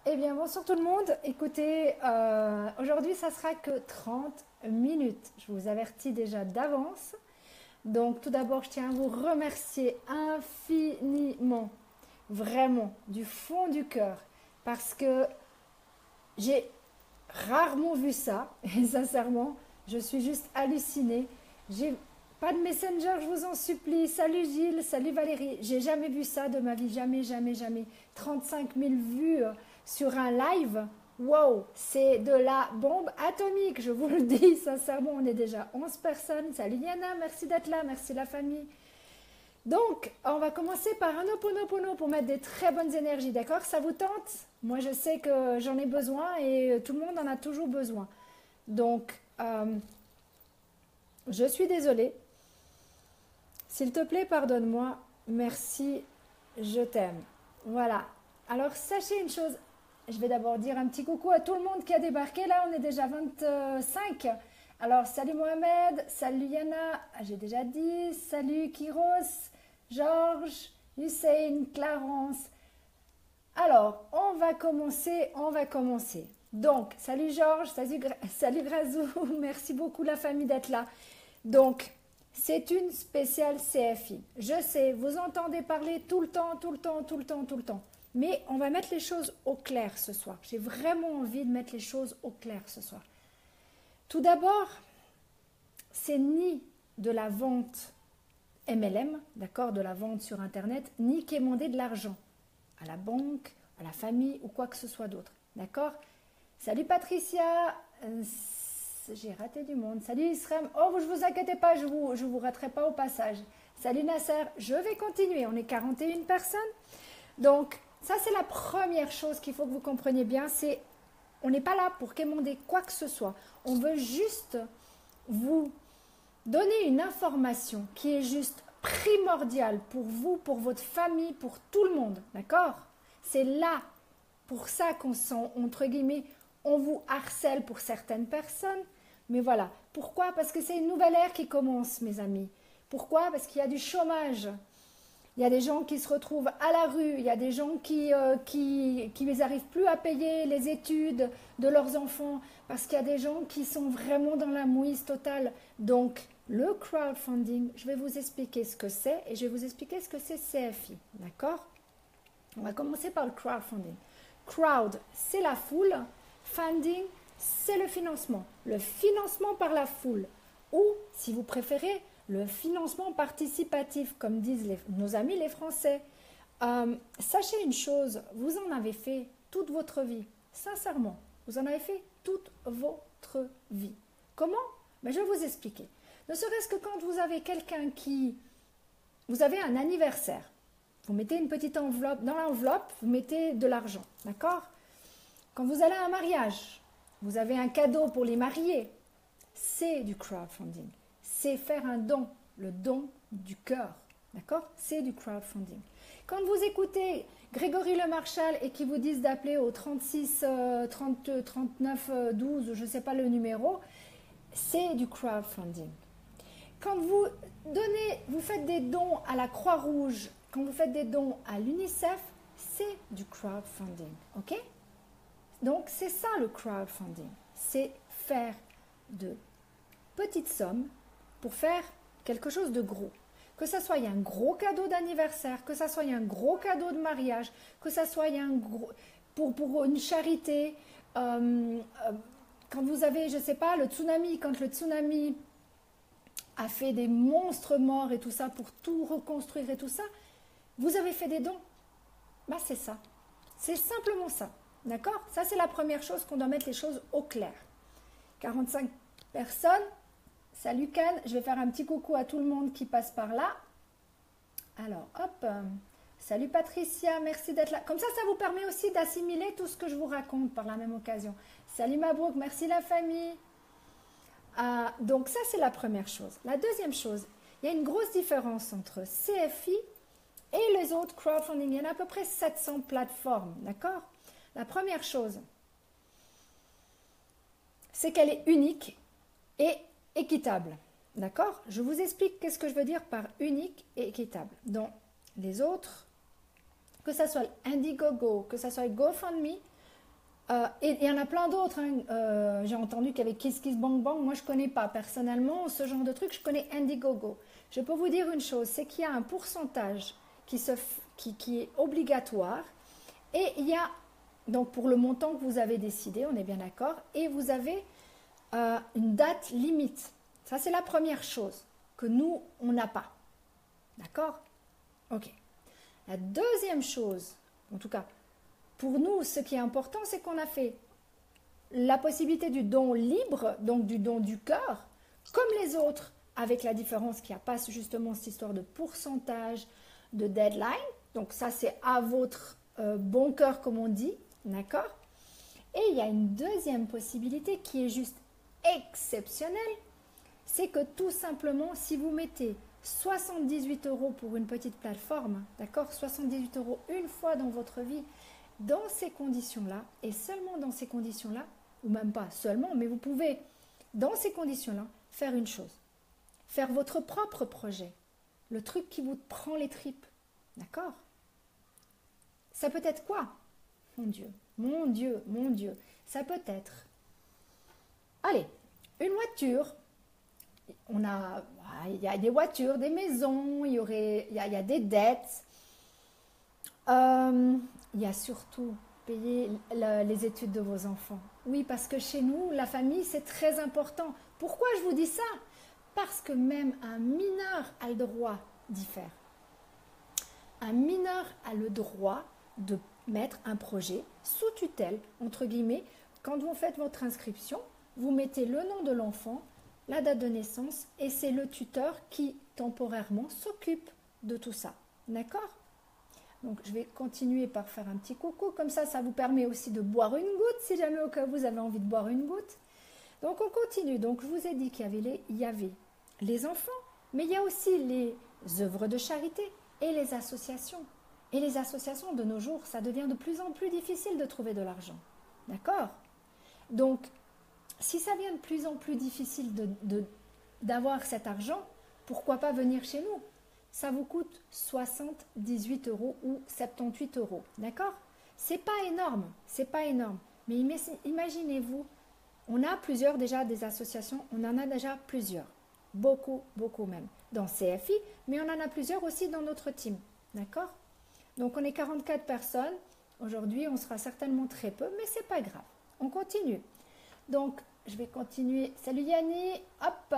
Eh bien, bonsoir tout le monde. Écoutez, aujourd'hui, ça sera que 30 minutes. Je vous avertis déjà d'avance. Donc, tout d'abord, je tiens à vous remercier infiniment, vraiment, du fond du cœur, parce que j'ai rarement vu ça. Et sincèrement, je suis juste hallucinée. J'ai pas de Messenger, je vous en supplie. Salut Gilles, salut Valérie. J'ai jamais vu ça de ma vie, jamais, jamais, jamais. 35 000 vues sur un live. Wow, c'est de la bombe atomique, je vous le dis sincèrement. On est déjà 11 personnes. Salut Yana, merci d'être là, merci la famille. Donc, on va commencer par un Ho'oponopono pour mettre des très bonnes énergies, d'accord? Ça vous tente? Moi, je sais que j'en ai besoin et tout le monde en a toujours besoin. Donc, je suis désolée. S'il te plaît, pardonne-moi. Merci, je t'aime. Voilà. Alors, sachez une chose. Je vais d'abord dire un petit coucou à tout le monde qui a débarqué. Là, on est déjà 25. Alors, salut Mohamed, salut Yana, j'ai déjà dit. Salut Kiros, Georges, Hussein, Clarence. Alors, on va commencer. Donc, salut Georges, salut Grazou, merci beaucoup la famille d'être là. Donc, c'est une spéciale CFI. Je sais, vous entendez parler tout le temps, tout le temps, tout le temps, tout le temps. Mais on va mettre les choses au clair ce soir. J'ai vraiment envie de mettre les choses au clair ce soir. Tout d'abord, c'est ni de la vente MLM, d'accord, de la vente sur Internet, ni quémander de l'argent à la banque, à la famille ou quoi que ce soit d'autre, d'accord. Salut Patricia, j'ai raté du monde. Salut Isram, oh je vous inquiétez pas, je vous raterai pas au passage. Salut Nasser, je vais continuer, on est 41 personnes. Donc ça c'est la première chose qu'il faut que vous compreniez bien, c'est on n'est pas là pour quémander quoi que ce soit. On veut juste vous donner une information qui est juste primordiale pour vous, pour votre famille, pour tout le monde, d'accord? C'est là, pour ça qu'on sent, entre guillemets, on vous harcèle pour certaines personnes, mais voilà. Pourquoi? Parce que c'est une nouvelle ère qui commence, mes amis. Pourquoi? Parce qu'il y a du chômage. Il y a des gens qui se retrouvent à la rue, il y a des gens qui n'arrivent plus à payer les études de leurs enfants, parce qu'il y a des gens qui sont vraiment dans la mouise totale. Donc, le crowdfunding, je vais vous expliquer ce que c'est et je vais vous expliquer ce que c'est CFI. D'accord? On va commencer par le crowdfunding. Crowd, c'est la foule. Funding, c'est le financement. Le financement par la foule. Ou, si vous préférez, le financement participatif, comme disent nos amis les Français. Sachez une chose, vous en avez fait toute votre vie. Sincèrement, vous en avez fait toute votre vie. Comment? Mais je vais vous expliquer. Ne serait-ce que quand vous avez quelqu'un qui... Vous avez un anniversaire. Vous mettez une petite enveloppe. Dans l'enveloppe, vous mettez de l'argent. D'accord? Quand vous allez à un mariage, vous avez un cadeau pour les mariés. C'est du crowdfunding. C'est faire un don, le don du cœur. D'accord? C'est du crowdfunding. Quand vous écoutez Grégory Le Marchal et qui vous disent d'appeler au 36 30 39 12, je ne sais pas le numéro, c'est du crowdfunding. Quand vous faites des dons à la Croix-Rouge, quand vous faites des dons à l'UNICEF, c'est du crowdfunding. Ok? Donc, c'est ça le crowdfunding. C'est faire de petites sommes pour faire quelque chose de gros. Que ça soit un gros cadeau d'anniversaire, que ça soit un gros cadeau de mariage, que ça soit un gros pour une charité. Quand vous avez, je ne sais pas, le tsunami, quand le tsunami a fait des monstres morts et tout ça pour tout reconstruire et tout ça, vous avez fait des dons. Bah c'est ça. C'est simplement ça. D'accord? Ça, c'est la première chose qu'on doit mettre les choses au clair. 45 personnes. Salut Can. Je vais faire un petit coucou à tout le monde qui passe par là. Alors, hop. Salut Patricia. Merci d'être là. Comme ça vous permet aussi d'assimiler tout ce que je vous raconte par la même occasion. Salut Mabrouk. Merci la famille. Donc, ça, c'est la première chose. La deuxième chose, il y a une grosse différence entre CFI et les autres crowdfunding. Il y en a à peu près 700 plateformes. D'accord? La première chose, c'est qu'elle est unique et équitable. D'accord? Je vous explique qu'est-ce que je veux dire par unique et équitable. Donc, les autres, que ce soit Indiegogo, que ce soit GoFundMe, Et il y en a plein d'autres. Hein. J'ai entendu qu'il y avait Kiss Kiss Bang Bang. Moi, je ne connais pas personnellement ce genre de truc. Je connais Indiegogo. Je peux vous dire une chose, c'est qu'il y a un pourcentage qui est obligatoire. Et il y a, donc pour le montant que vous avez décidé, on est bien d'accord, et vous avez une date limite. Ça, c'est la première chose que nous, on n'a pas. D'accord? Ok. La deuxième chose, en tout cas, pour nous, ce qui est important, c'est qu'on a fait la possibilité du don libre, donc du don du cœur, comme les autres, avec la différence qu'il n'y a pas justement cette histoire de pourcentage, de deadline. Donc ça, c'est à votre bon cœur, comme on dit, d'accord? Et il y a une deuxième possibilité qui est juste exceptionnelle, c'est que tout simplement, si vous mettez 78 € pour une petite plateforme, d'accord? 78 € une fois dans votre vie, dans ces conditions-là, et seulement dans ces conditions-là, ou même pas seulement, mais vous pouvez, dans ces conditions-là, faire une chose. Faire votre propre projet. Le truc qui vous prend les tripes. D'accord? Ça peut être quoi? Mon Dieu, mon Dieu, mon Dieu. Ça peut être, allez, une voiture. Il y a des voitures, des maisons, il y a des dettes. Il y a surtout payer les études de vos enfants. Oui, parce que chez nous, la famille, c'est très important. Pourquoi je vous dis ça? Parce que même un mineur a le droit d'y faire. Un mineur a le droit de mettre un projet sous tutelle, entre guillemets. Quand vous faites votre inscription, vous mettez le nom de l'enfant, la date de naissance, et c'est le tuteur qui, temporairement, s'occupe de tout ça. D'accord? Donc, je vais continuer par faire un petit coucou. Comme ça vous permet aussi de boire une goutte, si jamais au cas où vous avez envie de boire une goutte. Donc, on continue. Donc, je vous ai dit qu'il y avait les enfants, mais il y a aussi les œuvres de charité et les associations. Et les associations, de nos jours, ça devient de plus en plus difficile de trouver de l'argent. D'accord? Donc, si ça devient de plus en plus difficile d'avoir cet argent, pourquoi pas venir chez nous? Ça vous coûte 78 € ou 78 €. D'accord? C'est pas énorme, c'est pas énorme. Mais imaginez-vous, on a plusieurs déjà des associations, on en a déjà plusieurs. Beaucoup, beaucoup même. Dans CFI, mais on en a plusieurs aussi dans notre team. D'accord? Donc on est 44 personnes. Aujourd'hui, on sera certainement très peu, mais c'est pas grave. On continue. Donc, je vais continuer. Salut Yanni. Hop,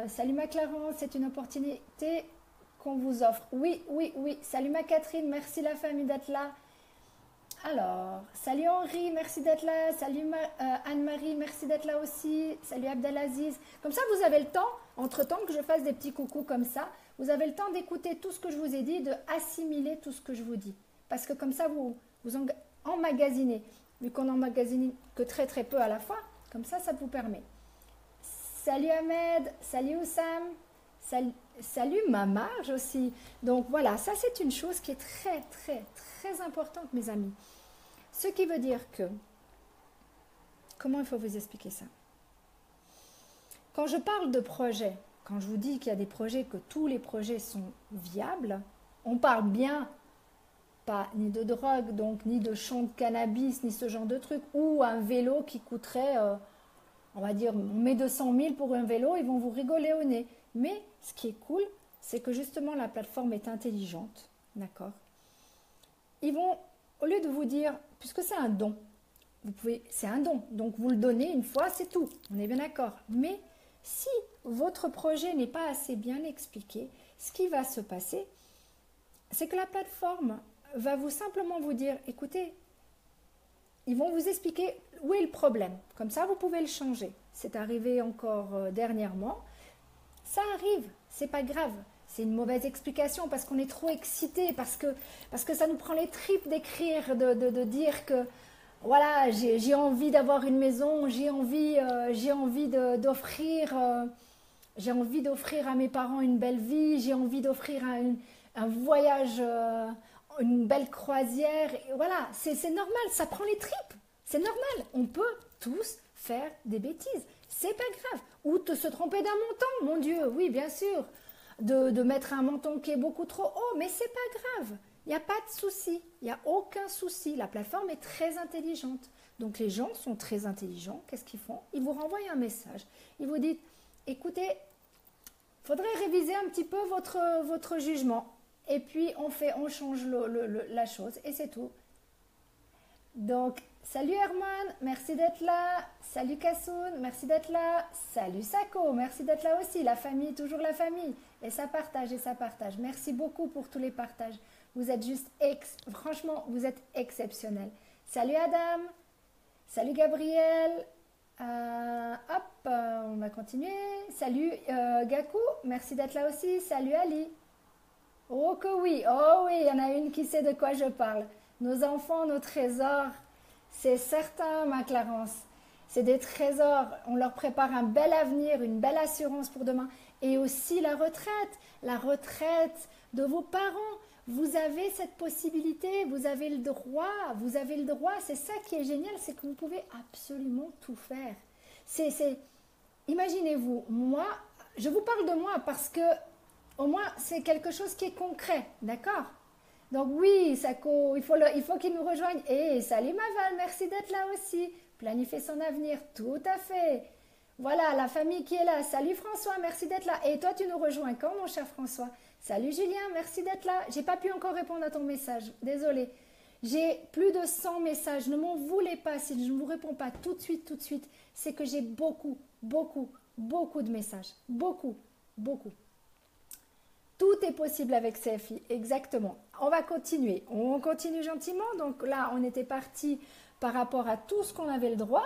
salut ma Clarence, c'est une opportunité qu'on vous offre. Oui, oui, oui. Salut ma Catherine, merci la famille d'être là. Alors, salut Henri, merci d'être là. Salut Anne-Marie, merci d'être là aussi. Salut Abdelaziz. Comme ça, vous avez le temps, entre-temps que je fasse des petits coucous comme ça, vous avez le temps d'écouter tout ce que je vous ai dit, de assimiler tout ce que je vous dis. Parce que comme ça, vous emmagasinez. Vu qu'on emmagasine que très très peu à la fois, comme ça vous permet. Salut Ahmed, salut Oussam. Salut ma Marge aussi. Donc voilà, ça c'est une chose qui est très très très importante mes amis. Ce qui veut dire que, comment il faut vous expliquer ça? Quand je parle de projet, quand je vous dis qu'il y a des projets, que tous les projets sont viables, on parle bien pas ni de drogue, donc ni de champ de cannabis, ni ce genre de truc, ou un vélo qui coûterait, on va dire, on met 200 000 pour un vélo, ils vont vous rigoler au nez. Mais ce qui est cool, c'est que justement la plateforme est intelligente, d'accord? Ils vont, au lieu de vous dire, puisque c'est un don, c'est un don, donc vous le donnez une fois, c'est tout, on est bien d'accord. Mais si votre projet n'est pas assez bien expliqué, ce qui va se passer, c'est que la plateforme va simplement vous dire, écoutez, ils vont vous expliquer où est le problème. Comme ça, vous pouvez le changer. C'est arrivé encore dernièrement. Ça arrive, c'est pas grave. C'est une mauvaise explication parce qu'on est trop excité, parce que ça nous prend les tripes d'écrire, de dire que voilà, j'ai envie d'avoir une maison, j'ai envie d'offrir à mes parents une belle vie, j'ai envie d'offrir un voyage, une belle croisière. Et voilà, c'est normal, ça prend les tripes. C'est normal, on peut tous faire des bêtises. C'est pas grave. Ou se tromper d'un montant, mon Dieu, oui, bien sûr. De mettre un montant qui est beaucoup trop haut, mais c'est pas grave. Il n'y a pas de souci, il n'y a aucun souci. La plateforme est très intelligente. Donc les gens sont très intelligents. Qu'est-ce qu'ils font? Ils vous renvoient un message. Ils vous disent, écoutez, il faudrait réviser un petit peu votre jugement. Et puis on change la chose et c'est tout. Donc, salut Herman, merci d'être là. Salut Kassoun, merci d'être là. Salut Sako, merci d'être là aussi. La famille, toujours la famille. Et ça partage, et ça partage. Merci beaucoup pour tous les partages. Vous êtes juste, franchement, vous êtes exceptionnels. Salut Adam, salut Gabriel. On va continuer. Salut Gaku, merci d'être là aussi. Salut Ali. Oh oui, il y en a une qui sait de quoi je parle. Nos enfants, nos trésors, c'est certain, ma Clarence. C'est des trésors, on leur prépare un bel avenir, une belle assurance pour demain. Et aussi la retraite de vos parents. Vous avez cette possibilité, vous avez le droit, c'est ça qui est génial, c'est que vous pouvez absolument tout faire. Imaginez-vous, moi, je vous parle de moi parce que au moins c'est quelque chose qui est concret, d'accord? Donc oui, Sako, il faut qu'il nous rejoigne. Et salut Maval, merci d'être là aussi. Planifier son avenir, tout à fait. Voilà, la famille qui est là. Salut François, merci d'être là. Et toi, tu nous rejoins quand, mon cher François? Salut Julien, merci d'être là. J'ai pas pu encore répondre à ton message, désolée. J'ai plus de 100 messages. Ne m'en voulez pas si je ne vous réponds pas tout de suite. C'est que j'ai beaucoup de messages. Beaucoup. Tout est possible avec CFI, exactement. On va continuer. On continue gentiment. Donc là, on était parti par rapport à tout ce qu'on avait le droit.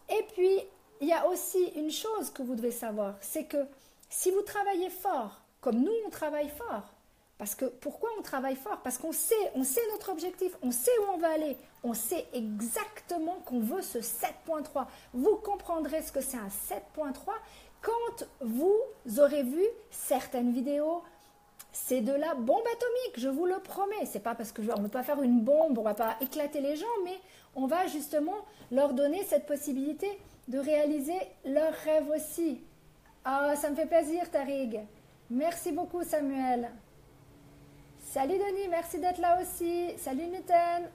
Et puis, il y a aussi une chose que vous devez savoir, c'est que si vous travaillez fort, comme nous, on travaille fort, parce que pourquoi on travaille fort? Parce qu'on sait notre objectif, on sait où on va aller, on sait exactement qu'on veut ce 7.3. Vous comprendrez ce que c'est un 7.3 quand vous aurez vu certaines vidéos. C'est de la bombe atomique, je vous le promets. C'est pas parce que on ne va pas faire une bombe, on ne va pas éclater les gens, mais on va justement leur donner cette possibilité de réaliser leurs rêves aussi. Ah, ça me fait plaisir, Tarig. Merci beaucoup, Samuel. Salut, Denis, merci d'être là aussi. Salut, Newton.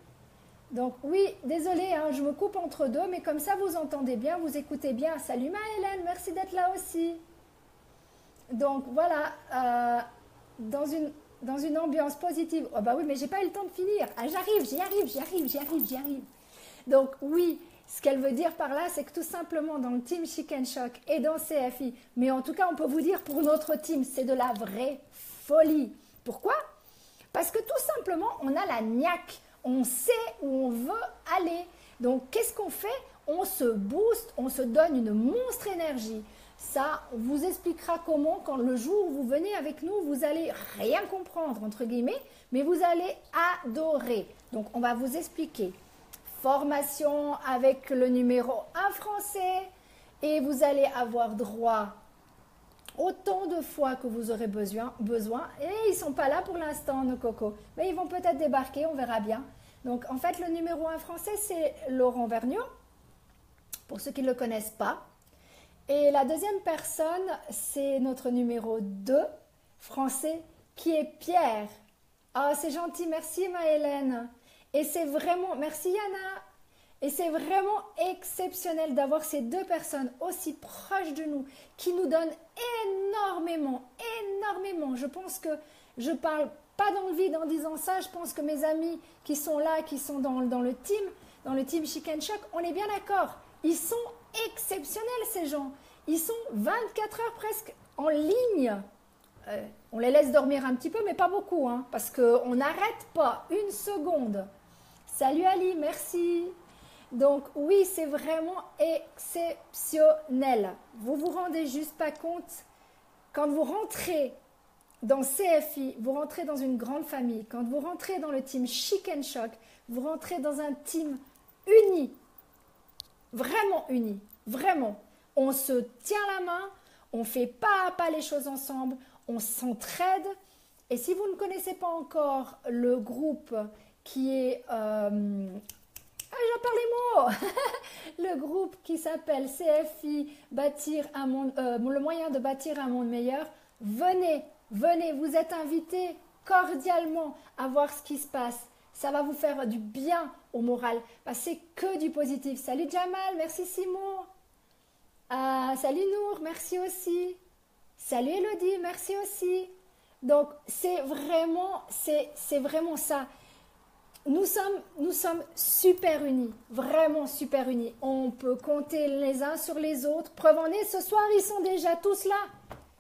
Donc, oui, désolé, je me coupe entre deux, mais comme ça, vous entendez bien, vous écoutez bien. Salut, Maëlène, merci d'être là aussi. Donc, voilà, dans une ambiance positive. Oh, bah oui, mais j'ai pas eu le temps de finir. Ah, j'y arrive. Donc, oui. Ce qu'elle veut dire par là, c'est que tout simplement dans le team Chicken Shock et dans CFI, mais en tout cas, on peut vous dire pour notre team, c'est de la vraie folie. Pourquoi? Parce que tout simplement, on a la niaque. On sait où on veut aller. Donc, qu'est-ce qu'on fait? On se booste, on se donne une monstre énergie. Ça vous expliquera comment, quand le jour où vous venez avec nous, vous allez rien comprendre, entre guillemets, mais vous allez adorer. Donc, on va vous expliquer. Formation avec le numéro 1 français et vous allez avoir droit autant de fois que vous aurez besoin. Et ils ne sont pas là pour l'instant, nos cocos. Mais ils vont peut-être débarquer, on verra bien. Donc, en fait, le numéro 1 français, c'est Laurent Vergniaud, pour ceux qui ne le connaissent pas. Et la deuxième personne, c'est notre numéro 2 français, qui est Pierre. Ah, c'est gentil, merci Maëlène. Et c'est vraiment, merci Yana, et c'est vraiment exceptionnel d'avoir ces deux personnes aussi proches de nous, qui nous donnent énormément. Je pense que je parle pas dans le vide en disant ça, je pense que mes amis qui sont là, qui sont dans le team Chicken Shock, on est bien d'accord. Ils sont exceptionnels ces gens, ils sont 24 heures presque en ligne. On les laisse dormir un petit peu, mais pas beaucoup, parce qu'on n'arrête pas une seconde. Salut Ali, merci. Donc oui, c'est vraiment exceptionnel. Vous vous rendez juste pas compte, quand vous rentrez dans CFI, vous rentrez dans une grande famille. Quand vous rentrez dans le team Chicken Shock, vous rentrez dans un team uni. Vraiment uni, vraiment. On se tient la main, on fait pas à pas les choses ensemble, on s'entraide. Et si vous ne connaissez pas encore le groupe qui est... j'en parle les mots. Le groupe qui s'appelle CFI, bâtir un monde, le moyen de bâtir un monde meilleur. Venez, vous êtes invités cordialement à voir ce qui se passe. Ça va vous faire du bien au moral. C'est que du positif. Salut Jamal, merci Simon. Salut Nour, merci aussi. Salut Elodie, merci aussi. Donc c'est vraiment ça. Nous sommes super unis, vraiment super unis. On peut compter les uns sur les autres. Preuve en est, ce soir, ils sont déjà tous là.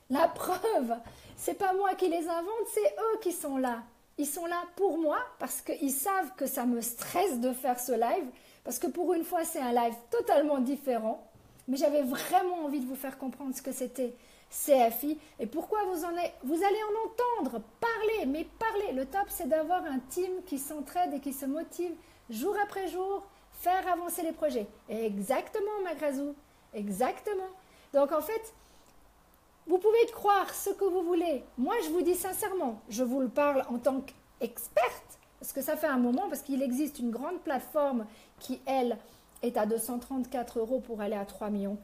La preuve, c'est pas moi qui les invente, c'est eux qui sont là. Ils sont là pour moi parce qu'ils savent que ça me stresse de faire ce live. Parce que pour une fois, c'est un live totalement différent. Mais j'avais vraiment envie de vous faire comprendre ce que c'était CFI et pourquoi vous allez en entendre parler, mais parler. Le top, c'est d'avoir un team qui s'entraide et qui se motive jour après jour, faire avancer les projets. Exactement, Magrazou, exactement. Donc en fait, vous pouvez croire ce que vous voulez. Moi, je vous dis sincèrement, je vous le parle en tant qu'experte, parce que ça fait un moment, parce qu'il existe une grande plateforme qui, elle, est à 234 € pour aller à 3,4 millions.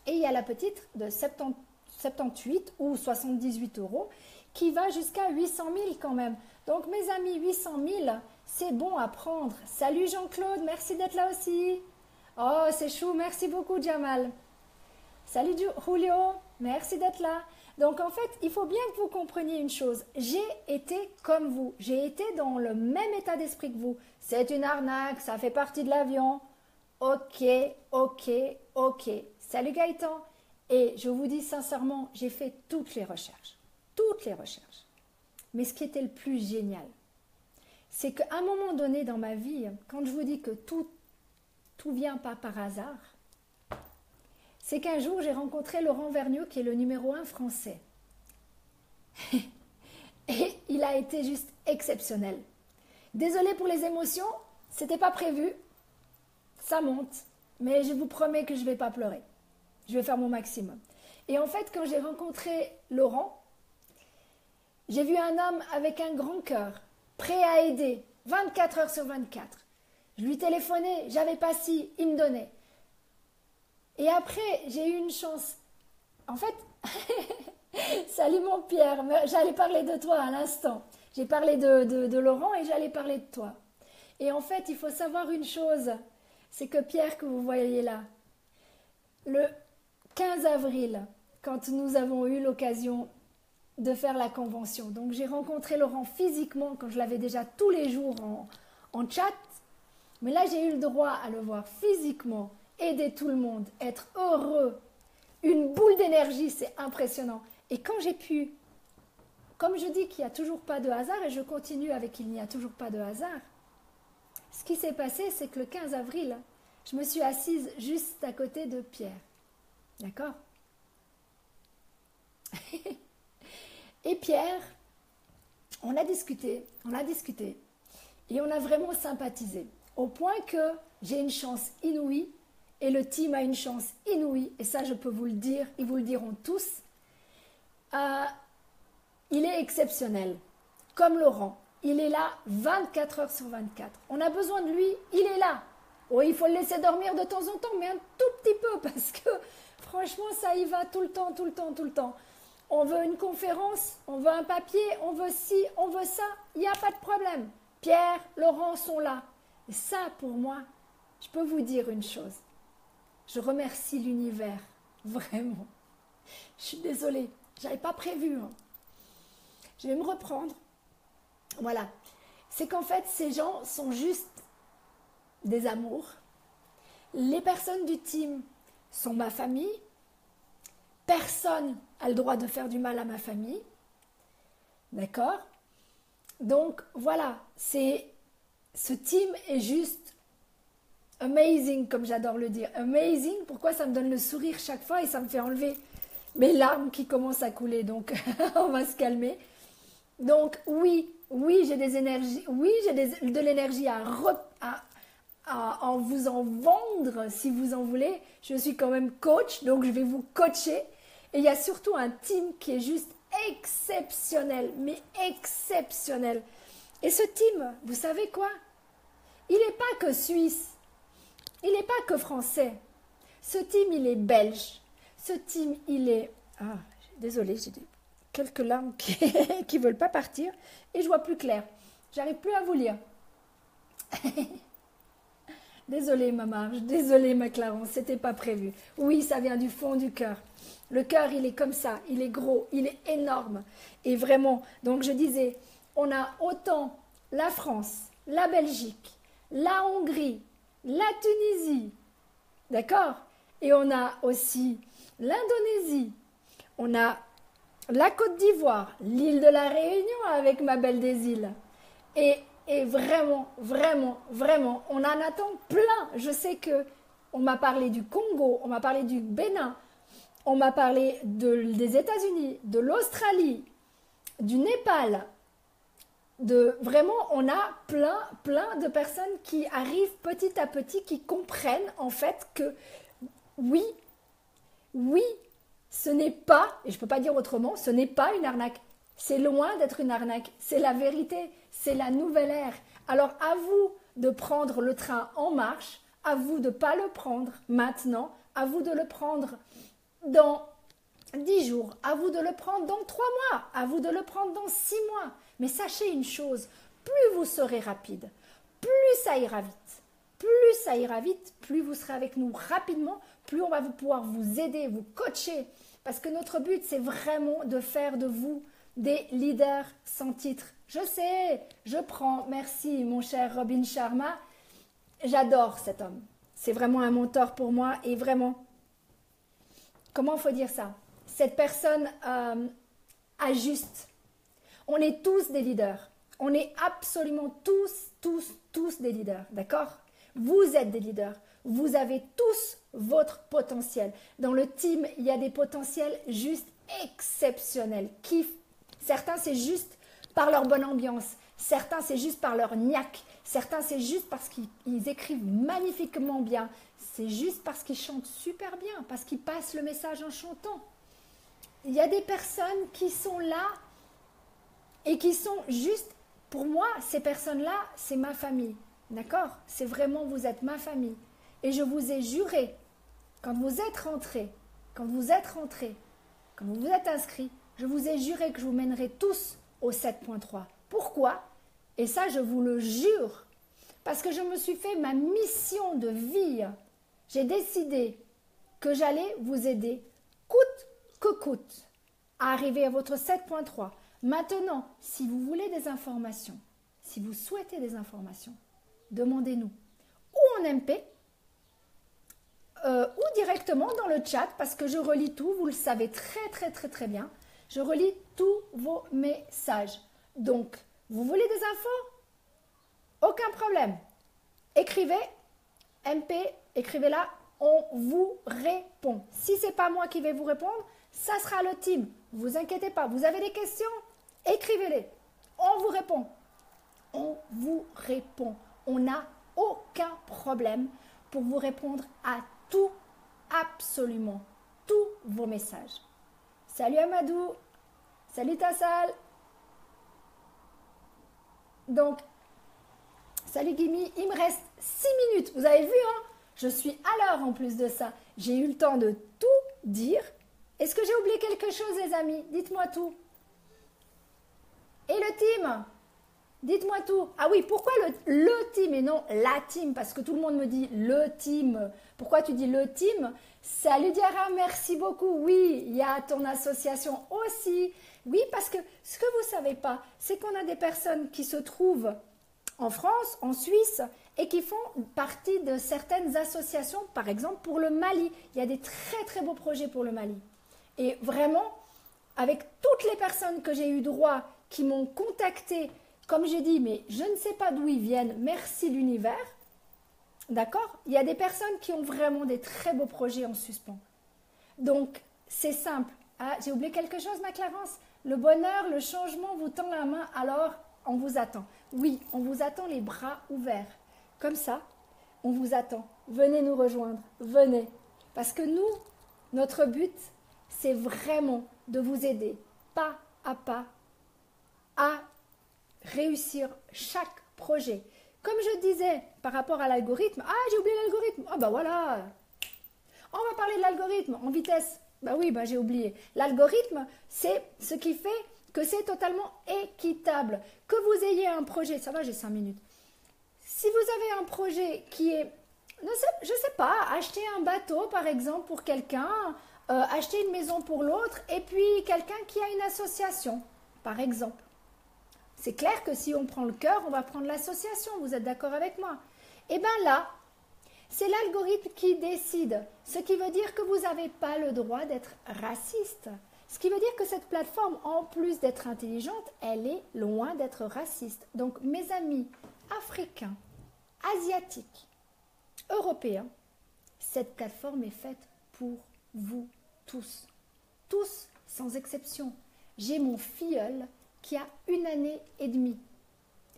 Et il y a la petite de 78 ou 78 € qui va jusqu'à 800 000 quand même. Donc mes amis, 800 000, c'est bon à prendre. Salut Jean-Claude, merci d'être là aussi. Oh, c'est chou, merci beaucoup Jamal. Salut Julio, merci d'être là. Donc en fait, il faut bien que vous compreniez une chose. J'ai été comme vous. J'ai été dans le même état d'esprit que vous. C'est une arnaque, ça fait partie de l'avion. Ok. Salut Gaëtan. Et je vous dis sincèrement, j'ai fait toutes les recherches. Toutes les recherches. Mais ce qui était le plus génial, c'est qu'à un moment donné dans ma vie, quand je vous dis que tout vient pas par hasard, c'est qu'un jour, j'ai rencontré Laurent Vergniaud, qui est le numéro 1 français. Et il a été juste exceptionnel. Désolée pour les émotions, c'était pas prévu. Ça monte, mais je vous promets que je ne vais pas pleurer. Je vais faire mon maximum. Et en fait, quand j'ai rencontré Laurent, j'ai vu un homme avec un grand cœur, prêt à aider, 24 heures sur 24. Je lui téléphonais, j'avais pas si, il me donnait. Et après, j'ai eu une chance. En fait, salut mon Pierre, j'allais parler de toi à l'instant. J'ai parlé de Laurent et j'allais parler de toi. Et en fait, il faut savoir une chose, c'est que Pierre que vous voyez là, le 15 avril, quand nous avons eu l'occasion de faire la convention, donc j'ai rencontré Laurent physiquement, quand je l'avais déjà tous les jours en chat, mais là j'ai eu le droit à le voir physiquement, aider tout le monde, être heureux, une boule d'énergie, c'est impressionnant. Et quand j'ai pu, comme je dis qu'il n'y a toujours pas de hasard, et je continue avec il n'y a toujours pas de hasard, ce qui s'est passé, c'est que le 15 avril, je me suis assise juste à côté de Pierre. D'accord? Et Pierre, on a discuté, et on a vraiment sympathisé, au point que j'ai une chance inouïe, et le team a une chance inouïe, et ça je peux vous le dire, ils vous le diront tous. Il est exceptionnel, comme Laurent. Il est là 24 heures sur 24. On a besoin de lui, il est là. Oh, il faut le laisser dormir de temps en temps, mais un tout petit peu, parce que franchement, ça y va tout le temps. On veut une conférence, on veut un papier, on veut ci, on veut ça, il n'y a pas de problème. Pierre, Laurent sont là. Et ça, pour moi, je peux vous dire une chose. Je remercie l'univers, vraiment. Je suis désolée, je n'avais pas prévu. Je vais me reprendre. Voilà. C'est qu'en fait, ces gens sont juste des amours. Les personnes du team sont ma famille. Personne n'a le droit de faire du mal à ma famille. D'accord? Donc, voilà. Ce team est juste amazing, comme j'adore le dire. Amazing, pourquoi ça me donne le sourire chaque fois et ça me fait enlever mes larmes qui commencent à couler. Donc, on va se calmer. Donc, oui, j'ai des énergies, de l'énergie à vous en vendre si vous en voulez. Je suis quand même coach, donc je vais vous coacher. Et il y a surtout un team qui est juste exceptionnel, mais exceptionnel. Et ce team, vous savez quoi? Il n'est pas que suisse, il n'est pas que français. Ce team, il est belge. Ce team, il est... Ah, désolée, j'ai des quelques larmes qui veulent pas partir et je vois plus clair. J'arrive plus à vous lire. Désolée, maman. Désolée, ma Clarence. C'était pas prévu. Oui, ça vient du fond du cœur. Le cœur, il est comme ça. Il est gros. Il est énorme. Et vraiment, donc je disais, on a autant la France, la Belgique, la Hongrie, la Tunisie. D'accord? Et on a aussi l'Indonésie. On a la Côte d'Ivoire, l'île de la Réunion avec ma belle des îles. Et vraiment, vraiment, vraiment, on en attend plein. Je sais que on m'a parlé du Congo, on m'a parlé du Bénin, on m'a parlé des États-Unis, de l'Australie, du Népal. Vraiment, on a plein de personnes qui arrivent petit à petit, qui comprennent en fait que oui, ce n'est pas, et je ne peux pas dire autrement, ce n'est pas une arnaque. C'est loin d'être une arnaque. C'est la vérité. C'est la nouvelle ère. Alors à vous de prendre le train en marche, à vous de ne pas le prendre maintenant, à vous de le prendre dans 10 jours, à vous de le prendre dans 3 mois, à vous de le prendre dans 6 mois. Mais sachez une chose, plus vous serez rapide, plus ça ira vite. Plus ça ira vite, plus vous serez avec nous rapidement, plus on va pouvoir vous aider, vous coacher. Parce que notre but, c'est vraiment de faire de vous des leaders sans titre. Je sais, je prends, merci mon cher Robin Sharma, j'adore cet homme. C'est vraiment un mentor pour moi et vraiment, comment il faut dire ça? Cette personne ajuste. On est tous des leaders. On est absolument tous des leaders, d'accord? Vous êtes des leaders. Vous avez tous votre potentiel. Dans le team, il y a des potentiels juste exceptionnels. Certains, c'est juste par leur bonne ambiance. Certains, c'est juste par leur niaque. Certains, c'est juste parce qu'ils écrivent magnifiquement bien. C'est juste parce qu'ils chantent super bien, parce qu'ils passent le message en chantant. Il y a des personnes qui sont là et qui sont juste, pour moi, ces personnes-là, c'est ma famille. D'accord? C'est vraiment, vous êtes ma famille. Et je vous ai juré, quand vous êtes rentrés, quand vous vous êtes inscrits, je vous ai juré que je vous mènerai tous au 7.3. Pourquoi? Et ça, je vous le jure, parce que je me suis fait ma mission de vie. J'ai décidé que j'allais vous aider, coûte que coûte, à arriver à votre 7.3. Maintenant, si vous voulez des informations, si vous souhaitez des informations, demandez-nous ou en MP, ou directement dans le chat, parce que je relis tout, vous le savez très bien. Je relis tous vos messages. Donc, vous voulez des infos? Aucun problème. Écrivez, MP, écrivez-la, on vous répond. Si ce n'est pas moi qui vais vous répondre, ça sera le team. Ne vous inquiétez pas, vous avez des questions? Écrivez-les. On vous répond. On vous répond. On n'a aucun problème pour vous répondre à tout, absolument tous vos messages. Salut Amadou, salut Tassal. Donc, salut Gimi, il me reste 6 minutes. Vous avez vu, hein? Je suis à l'heure en plus de ça. J'ai eu le temps de tout dire. Est-ce que j'ai oublié quelque chose, les amis? Dites-moi tout. Et le team? Dites-moi tout. Ah oui, pourquoi le team et non la team? Parce que tout le monde me dit le team. Pourquoi tu dis le team? Salut Diara, merci beaucoup. Oui, il y a ton association aussi. Oui, parce que ce que vous ne savez pas, c'est qu'on a des personnes qui se trouvent en France, en Suisse, et qui font partie de certaines associations, par exemple pour le Mali. Il y a des très beaux projets pour le Mali. Et vraiment, avec toutes les personnes que j'ai eu droit, qui m'ont contacté, comme j'ai dit, mais je ne sais pas d'où ils viennent, merci l'univers, d'accord? Il y a des personnes qui ont vraiment des très beaux projets en suspens. Donc, c'est simple. Ah, j'ai oublié quelque chose, ma Clarence? Le bonheur, le changement vous tend la main, alors on vous attend. Oui, on vous attend les bras ouverts. Comme ça, on vous attend. Venez nous rejoindre, venez. Parce que nous, notre but, c'est vraiment de vous aider, pas à pas, à réussir chaque projet. Comme je disais par rapport à l'algorithme, ah j'ai oublié l'algorithme, ah bah voilà, on va parler de l'algorithme en vitesse. Bah oui, bah j'ai oublié. L'algorithme, c'est ce qui fait que c'est totalement équitable. Que vous ayez un projet, ça va, j'ai 5 minutes. Si vous avez un projet qui est, je sais pas, acheter un bateau par exemple pour quelqu'un, acheter une maison pour l'autre, et puis quelqu'un qui a une association, par exemple. C'est clair que si on prend le cœur, on va prendre l'association, vous êtes d'accord avec moi? Et bien là, c'est l'algorithme qui décide, ce qui veut dire que vous n'avez pas le droit d'être raciste. Ce qui veut dire que cette plateforme, en plus d'être intelligente, elle est loin d'être raciste. Donc mes amis africains, asiatiques, européens, cette plateforme est faite pour vous tous. Tous, sans exception. J'ai mon filleul qui a 1 année et demie.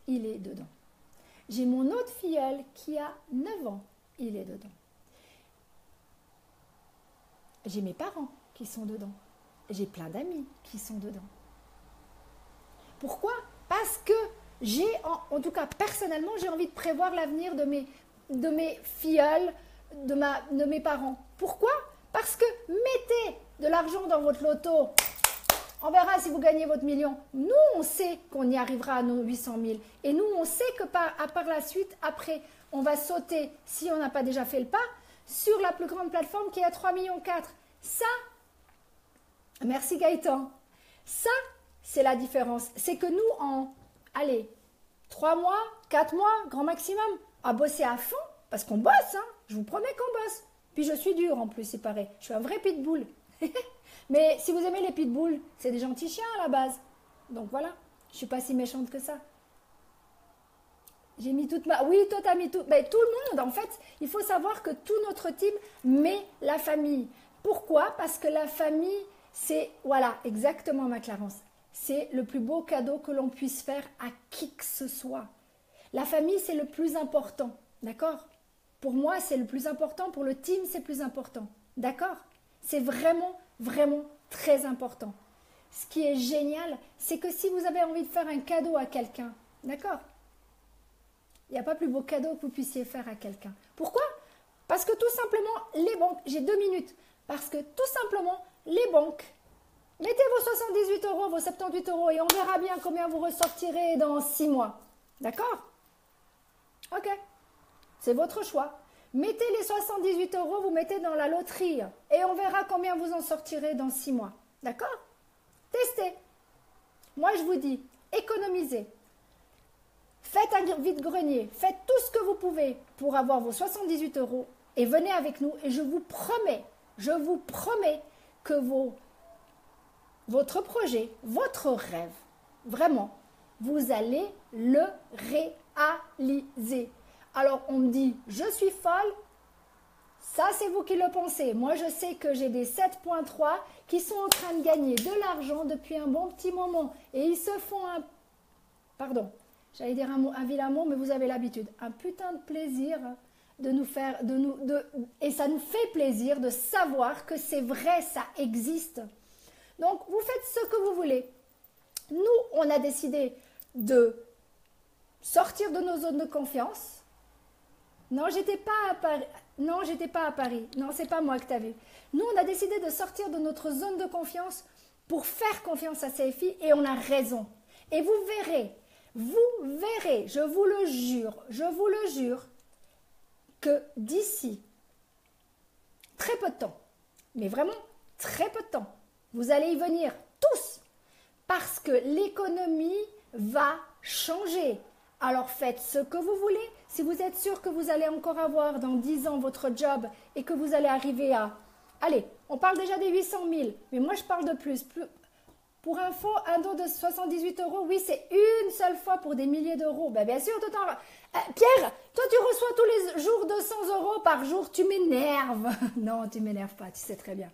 Il est dedans. J'ai mon autre filleul qui a 9 ans. Il est dedans. J'ai mes parents qui sont dedans. J'ai plein d'amis qui sont dedans. Pourquoi? Parce que j'ai, en tout cas personnellement, j'ai envie de prévoir l'avenir de mes filleuls, de mes parents. Pourquoi? Parce que mettez de l'argent dans votre loto. On verra si vous gagnez votre million. Nous, on sait qu'on y arrivera à nos 800 000. Et nous, on sait que par la suite, après, on va sauter, si on n'a pas déjà fait le pas, sur la plus grande plateforme qui est à 3,4 millions. Ça, merci Gaëtan. Ça, c'est la différence. C'est que nous, allez, 3 mois, 4 mois, grand maximum, à bosser à fond, parce qu'on bosse, hein. Je vous promets qu'on bosse. Puis je suis dure en plus, il paraît. Je suis un vrai pitbull. Mais si vous aimez les pitbulls, c'est des gentils chiens à la base. Donc voilà, je ne suis pas si méchante que ça. J'ai mis toute ma... Oui, toi, t'as mis tout... Ben, tout le monde, en fait. Il faut savoir que tout notre team met la famille. Pourquoi? Parce que la famille, c'est... Voilà, exactement ma Clarence. C'est le plus beau cadeau que l'on puisse faire à qui que ce soit. La famille, c'est le plus important. D'accord? Pour moi, c'est le plus important. Pour le team, c'est plus important. D'accord? C'est vraiment, vraiment très important. Ce qui est génial, c'est que si vous avez envie de faire un cadeau à quelqu'un, d'accord? Il n'y a pas plus beau cadeau que vous puissiez faire à quelqu'un. Pourquoi? Parce que tout simplement, les banques, j'ai 2 minutes, parce que tout simplement, les banques, mettez vos 78 euros, vos 78 euros, et on verra bien combien vous ressortirez dans 6 mois. D'accord? Ok. C'est votre choix. Mettez les 78 euros, vous mettez dans la loterie et on verra combien vous en sortirez dans 6 mois. D'accord? Testez. Moi, je vous dis, économisez. Faites un vide-grenier. Faites tout ce que vous pouvez pour avoir vos 78 euros et venez avec nous. Et je vous promets que votre projet, votre rêve, vraiment, vous allez le réaliser. Alors, on me dit, je suis folle. Ça, c'est vous qui le pensez. Moi, je sais que j'ai des 7.3 qui sont en train de gagner de l'argent depuis un bon petit moment. Et ils se font pardon, j'allais dire un vilain mot, mais vous avez l'habitude. Un putain de plaisir de nous faire... et ça nous fait plaisir de savoir que c'est vrai, ça existe. Donc, vous faites ce que vous voulez. Nous, on a décidé de sortir de nos zones de confiance. Non, j'étais pas à Paris. Non, j'étais pas à Paris. Non, c'est pas moi que tu as vu. Nous, on a décidé de sortir de notre zone de confiance pour faire confiance à CFI et on a raison. Et vous verrez, je vous le jure, que d'ici très peu de temps, mais vraiment très peu de temps, vous allez y venir tous parce que l'économie va changer. Alors faites ce que vous voulez. Si vous êtes sûr que vous allez encore avoir dans 10 ans votre job et que vous allez arriver à... Allez, on parle déjà des 800 000, mais moi je parle de plus. Pour info, un don de 78 euros, oui, c'est une seule fois pour des milliers d'euros. Ben, bien sûr, Pierre, toi tu reçois tous les jours 200 euros par jour, tu m'énerves. Non, tu m'énerves pas, tu sais très bien.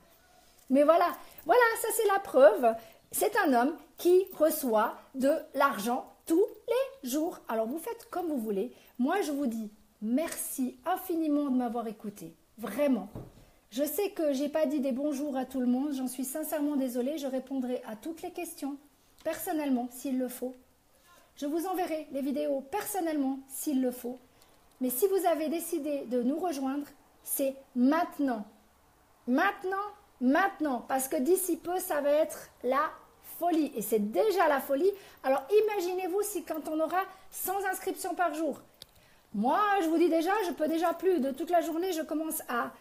Mais voilà, ça c'est la preuve. C'est un homme qui reçoit de l'argent tous les jours. Alors vous faites comme vous voulez. Moi je vous dis merci infiniment de m'avoir écouté. Vraiment. Je sais que j'ai pas dit des bonjours à tout le monde. J'en suis sincèrement désolée. Je répondrai à toutes les questions personnellement s'il le faut. Je vous enverrai les vidéos personnellement s'il le faut. Mais si vous avez décidé de nous rejoindre, c'est maintenant. Maintenant maintenant, parce que d'ici peu, ça va être la folie. Et c'est déjà la folie. Alors imaginez-vous si quand on aura 100 inscriptions par jour. Moi, je vous dis déjà, je peux déjà plus. De toute la journée, je commence à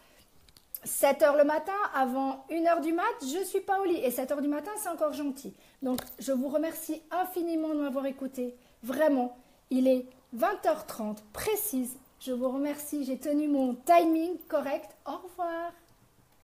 7 heures le matin, avant 1 heure du mat, je ne suis pas au lit. Et 7 heures du matin, c'est encore gentil. Donc, je vous remercie infiniment de m'avoir écouté. Vraiment, il est 20h30 précise. Je vous remercie, j'ai tenu mon timing correct. Au revoir.